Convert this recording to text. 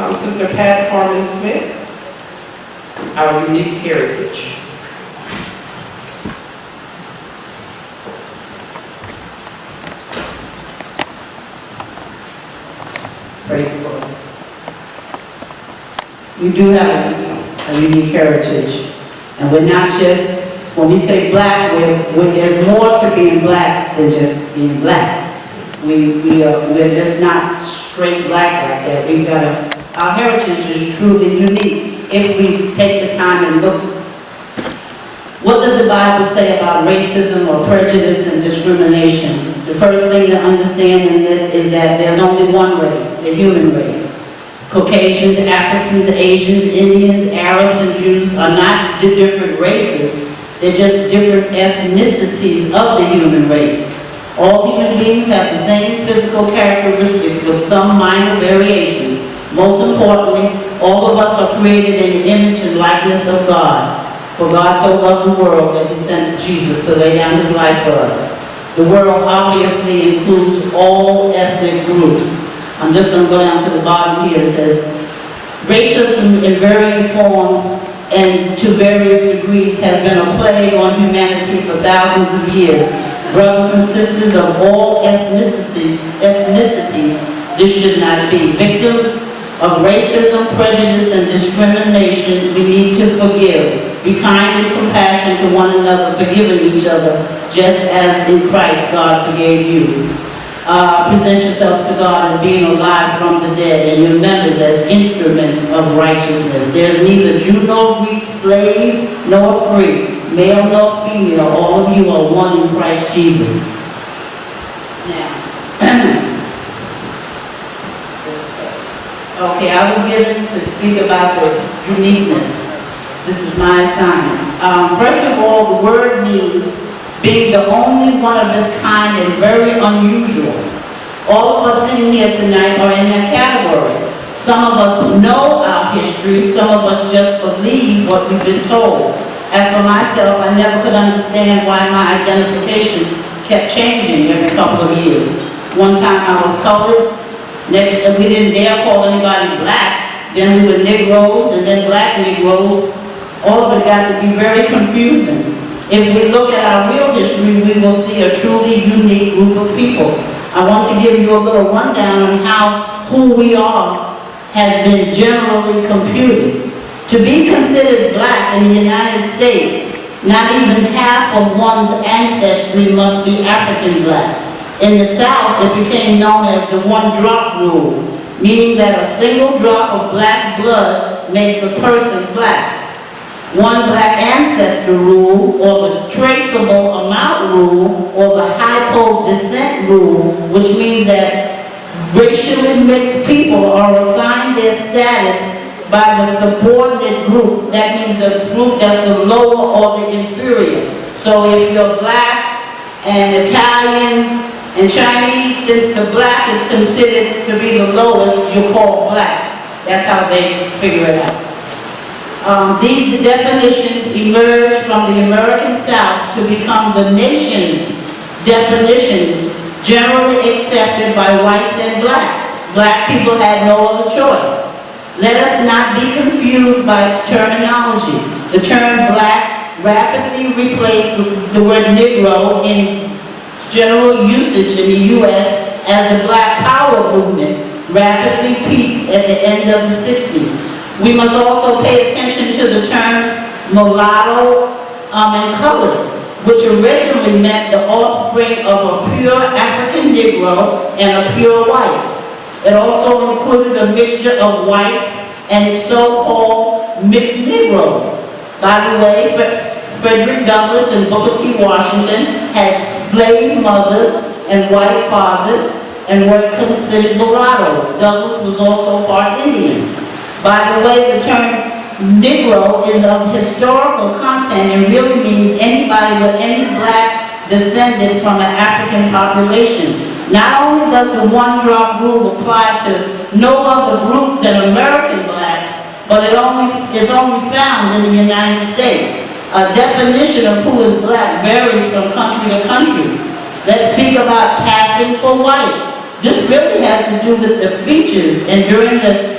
Sister Pat Harmon Smith, our unique heritage. Praise the Lord. We do have a unique heritage. And we're not just, when we say black, there's more to being black than just being black. We're just not straight black like that. Our heritage is truly unique if we take the time and look. What does the Bible say about racism or prejudice and discrimination? The first thing to understand in it is that there's only one race, the human race. Caucasians, Africans, Asians, Indians, Arabs, and Jews are not different races. They're just different ethnicities of the human race. All human beings have the same physical characteristics with some minor variations. Most importantly, all of us are created in the image and likeness of God. For God so loved the world that he sent Jesus to lay down his life for us. The world obviously includes all ethnic groups. I'm just going to go down to the bottom here. It says, racism in varying forms and to various degrees has been a plague on humanity for thousands of years. Brothers and sisters of all ethnicities, this should not be. Victims of racism, prejudice, and discrimination, we need to forgive. Be kind and compassionate to one another, forgiving each other, just as in Christ God forgave you. Present yourselves to God as being alive from the dead, and your members as instruments of righteousness. There's neither Jew nor Greek, slave nor free, male nor female. All of you are one in Christ Jesus. Now, okay, I was given to speak about the uniqueness. This is my assignment. First of all, the word means being the only one of its kind and very unusual. All of us sitting here tonight are in that category. Some of us know our history, some of us just believe what we've been told. As for myself, I never could understand why my identification kept changing every couple of years. One time I was colored, next we didn't dare call anybody black, then we were Negroes and then black Negroes. All of it got to be very confusing. If we look at our real history, we will see a truly unique group of people. I want to give you a little rundown on how who we are has been generally computed. To be considered black in the United States, not even half of one's ancestry must be African black. In the South, it became known as the one-drop rule, meaning that a single drop of black blood makes a person black. One black ancestor rule, or the traceable amount rule, or the hypo descent rule, which means that racially mixed people are assigned their status by the subordinate group. That means the group that's the lower or the inferior. So if you're black and Italian and Chinese, since the black is considered to be the lowest, you're called black. That's how they figure it out. These definitions emerged from the American South to become the nation's definitions generally accepted by whites and blacks. Black people had no other choice. Let us not be confused by terminology. The term black rapidly replaced the word Negro in general usage in the U.S. as the Black Power movement rapidly peaked at the end of the 60s. We must also pay attention to the terms mulatto and colored, which originally meant the offspring of a pure African Negro and a pure white. It also included a mixture of whites and so-called mixed Negroes. By the way, Frederick Douglass and Booker T. Washington had slave mothers and white fathers and were considered mulattoes. Douglass was also part Indian. By the way, the term Negro is of historical content and really means anybody with any black descendant from an African population. Not only does the one-drop rule apply to no other group than American blacks, but it's only found in the United States. A definition of who is black varies from country to country. Let's speak about passing for white. This really has to do with the features, and during the